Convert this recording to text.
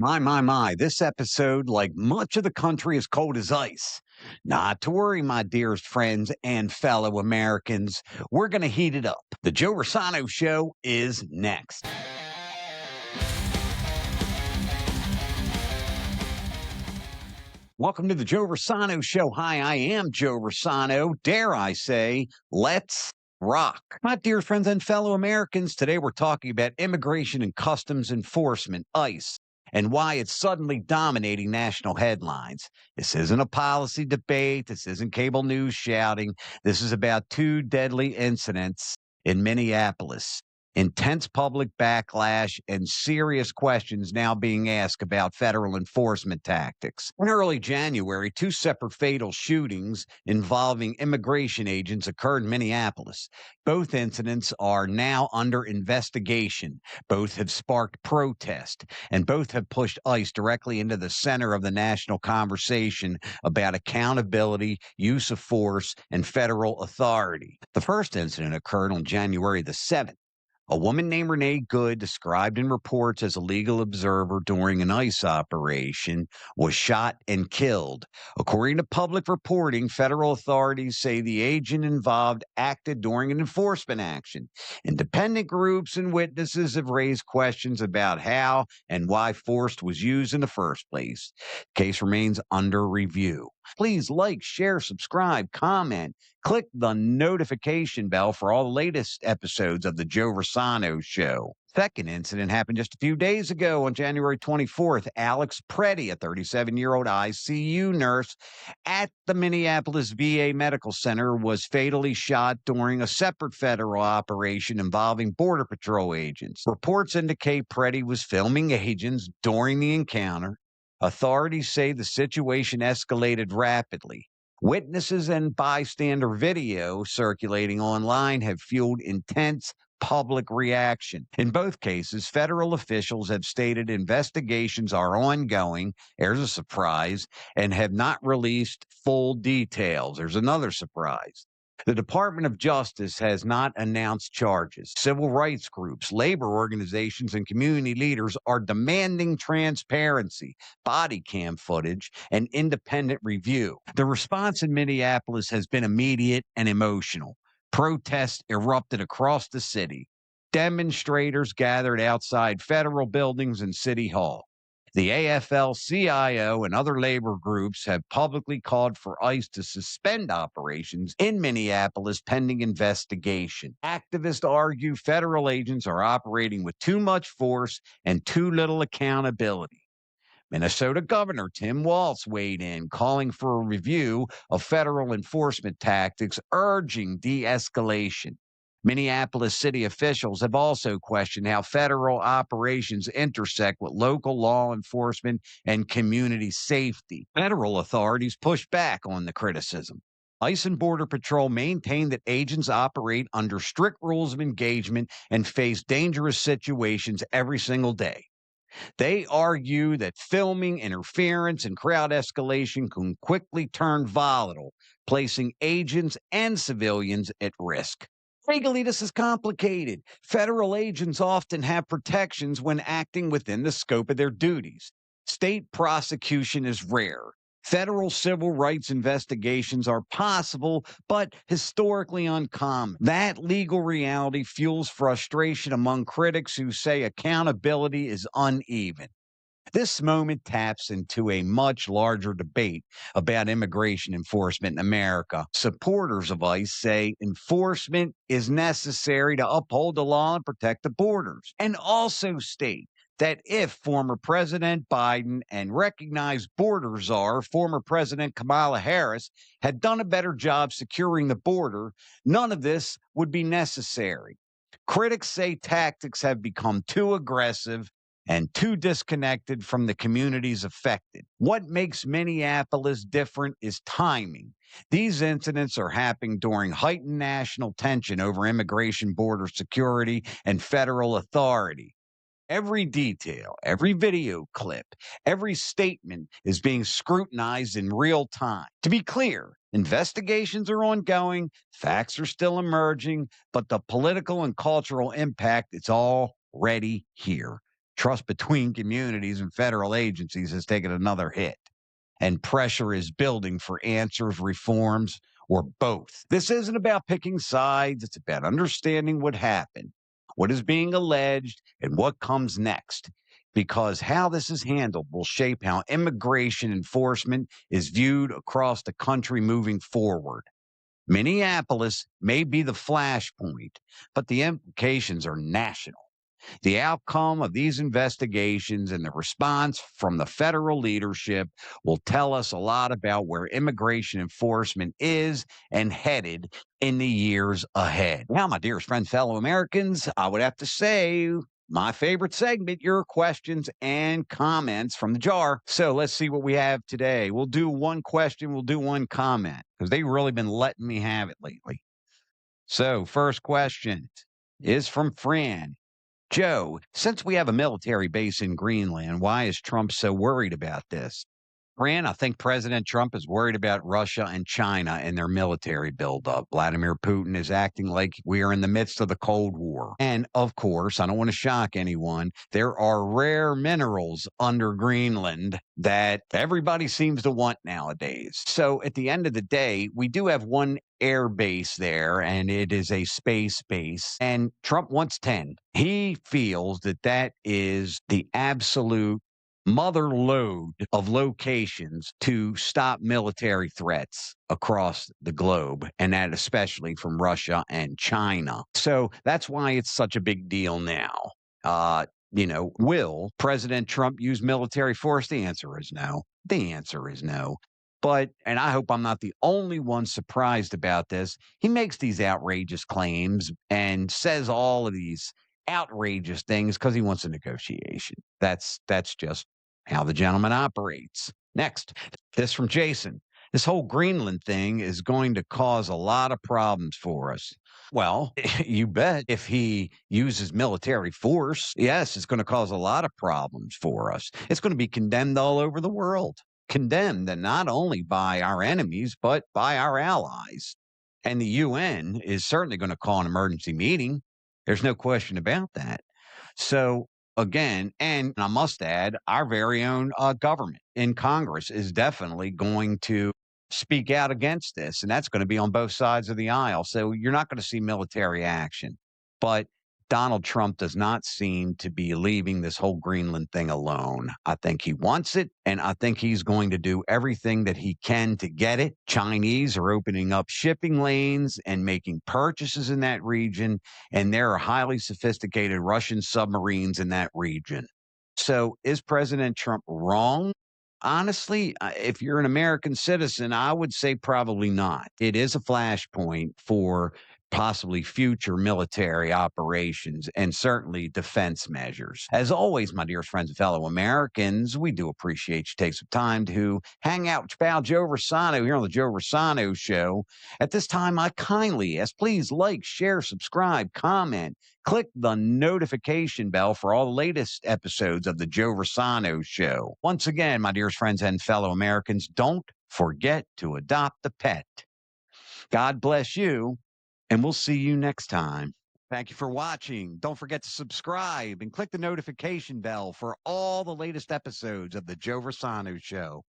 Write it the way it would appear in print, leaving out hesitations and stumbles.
My. This episode, like much of the country, is cold as ice. Not to worry, my dearest friends and fellow Americans. We're going to heat it up. The Joe Rossano Show is next. Welcome to the Joe Rossano Show. Hi, I am Joe Rossano. Dare I say, let's rock. My dear friends and fellow Americans, today we're talking about Immigration and Customs Enforcement, ICE, and why it's suddenly dominating national headlines. This isn't a policy debate. This isn't cable news shouting. This is about two deadly incidents in Minneapolis. Intense public backlash and serious questions now being asked about federal enforcement tactics. In early January, two separate fatal shootings involving immigration agents occurred in Minneapolis. Both incidents are now under investigation. Both have sparked protest, and both have pushed ICE directly into the center of the national conversation about accountability, use of force, and federal authority. The first incident occurred on January the 7th. A woman named Renee Good, described in reports as a legal observer during an ICE operation, was shot and killed. According to public reporting, federal authorities say the agent involved acted during an enforcement action. Independent groups and witnesses have raised questions about how and why force was used in the first place. The case remains under review. Please like, share, subscribe, comment. Click the notification bell for all the latest episodes of the Joe Rossano Show. Second incident happened just a few days ago on January 24th. Alex Pretti, a 37-year-old ICU nurse at the Minneapolis VA Medical Center, was fatally shot during a separate federal operation involving Border Patrol agents. Reports indicate Pretti was filming agents during the encounter. Authorities say the situation escalated rapidly. Witnesses and bystander video circulating online have fueled intense public reaction. In both cases, federal officials have stated investigations are ongoing. There's a surprise, and have not released full details. There's another surprise. The Department of Justice has not announced charges. Civil rights groups, labor organizations, and community leaders are demanding transparency, body cam footage, and independent review. The response in Minneapolis has been immediate and emotional. Protests erupted across the city. Demonstrators gathered outside federal buildings and City Hall. The AFL-CIO and other labor groups have publicly called for ICE to suspend operations in Minneapolis pending investigation. Activists argue federal agents are operating with too much force and too little accountability. Minnesota Governor Tim Walz weighed in, calling for a review of federal enforcement tactics, urging de-escalation. Minneapolis city officials have also questioned how federal operations intersect with local law enforcement and community safety. Federal authorities push back on the criticism. ICE and Border Patrol maintain that agents operate under strict rules of engagement and face dangerous situations every single day. They argue that filming, interference, and crowd escalation can quickly turn volatile, placing agents and civilians at risk. Legally, this is complicated. Federal agents often have protections when acting within the scope of their duties. State prosecution is rare. Federal civil rights investigations are possible, but historically uncommon. That legal reality fuels frustration among critics who say accountability is uneven. This moment taps into a much larger debate about immigration enforcement in America. Supporters of ICE say enforcement is necessary to uphold the law and protect the borders, and also state that if former President Biden and recognized border czar, former President Kamala Harris, had done a better job securing the border, none of this would be necessary. Critics say tactics have become too aggressive and too disconnected from the communities affected. What makes Minneapolis different is timing. These incidents are happening during heightened national tension over immigration, border security, and federal authority. Every detail, every video clip, every statement is being scrutinized in real time. To be clear, investigations are ongoing, facts are still emerging, but the political and cultural impact is already here. Trust between communities and federal agencies has taken another hit, and pressure is building for answers, reforms, or both. This isn't about picking sides, it's about understanding what happened, what is being alleged, and what comes next. Because how this is handled will shape how immigration enforcement is viewed across the country moving forward. Minneapolis may be the flashpoint, but the implications are national. The outcome of these investigations and the response from the federal leadership will tell us a lot about where immigration enforcement is and headed in the years ahead. Now, my dearest friends, fellow Americans, I would have to say my favorite segment, your questions and comments from the jar. So let's see what we have today. We'll do one question, we'll do one comment because they've really been letting me have it lately. So, first question is from Fran. Joe, since we have a military base in Greenland, why is Trump so worried about this? Fran, I think President Trump is worried about Russia and China and their military buildup. Vladimir Putin is acting like we are in the midst of the Cold War. And of course, I don't want to shock anyone, there are rare minerals under Greenland that everybody seems to want nowadays. So at the end of the day, we do have one air base there, and it is a space base. And Trump wants 10. He feels that that is the absolute mother lode of locations to stop military threats across the globe, and that especially from Russia and China. So that's why it's such a big deal now. Will President Trump use military force? The answer is no. The answer is no. But, and I hope I'm not the only one surprised about this, he makes these outrageous claims and says all of these outrageous things because he wants a negotiation. That's just how the gentleman operates. Next, this from Jason. This whole Greenland thing is going to cause a lot of problems for us. Well, you bet if he uses military force, yes, it's going to cause a lot of problems for us. It's going to be condemned all over the world. Condemned, and not only by our enemies, but by our allies. And the UN is certainly going to call an emergency meeting. There's no question about that. So, again, and I must add, our very own government in Congress is definitely going to speak out against this, and that's going to be on both sides of the aisle. So you're not going to see military action. But Donald Trump does not seem to be leaving this whole Greenland thing alone. I think he wants it, and I think he's going to do everything that he can to get it. Chinese are opening up shipping lanes and making purchases in that region, and there are highly sophisticated Russian submarines in that region. So is President Trump wrong? Honestly, if you're an American citizen, I would say probably not. It is a flashpoint for possibly future military operations and certainly defense measures. As always, my dear friends and fellow Americans, we do appreciate you take some time to hang out with your pal Joe Rossano here on the Joe Rossano Show. At this time, I kindly ask, please like, share, subscribe, comment, click the notification bell for all the latest episodes of the Joe Rossano Show. Once again, my dearest friends and fellow Americans, don't forget to adopt a pet. God bless you, and we'll see you next time. Thank you for watching. Don't forget to subscribe and click the notification bell for all the latest episodes of the Joe Rossano Show.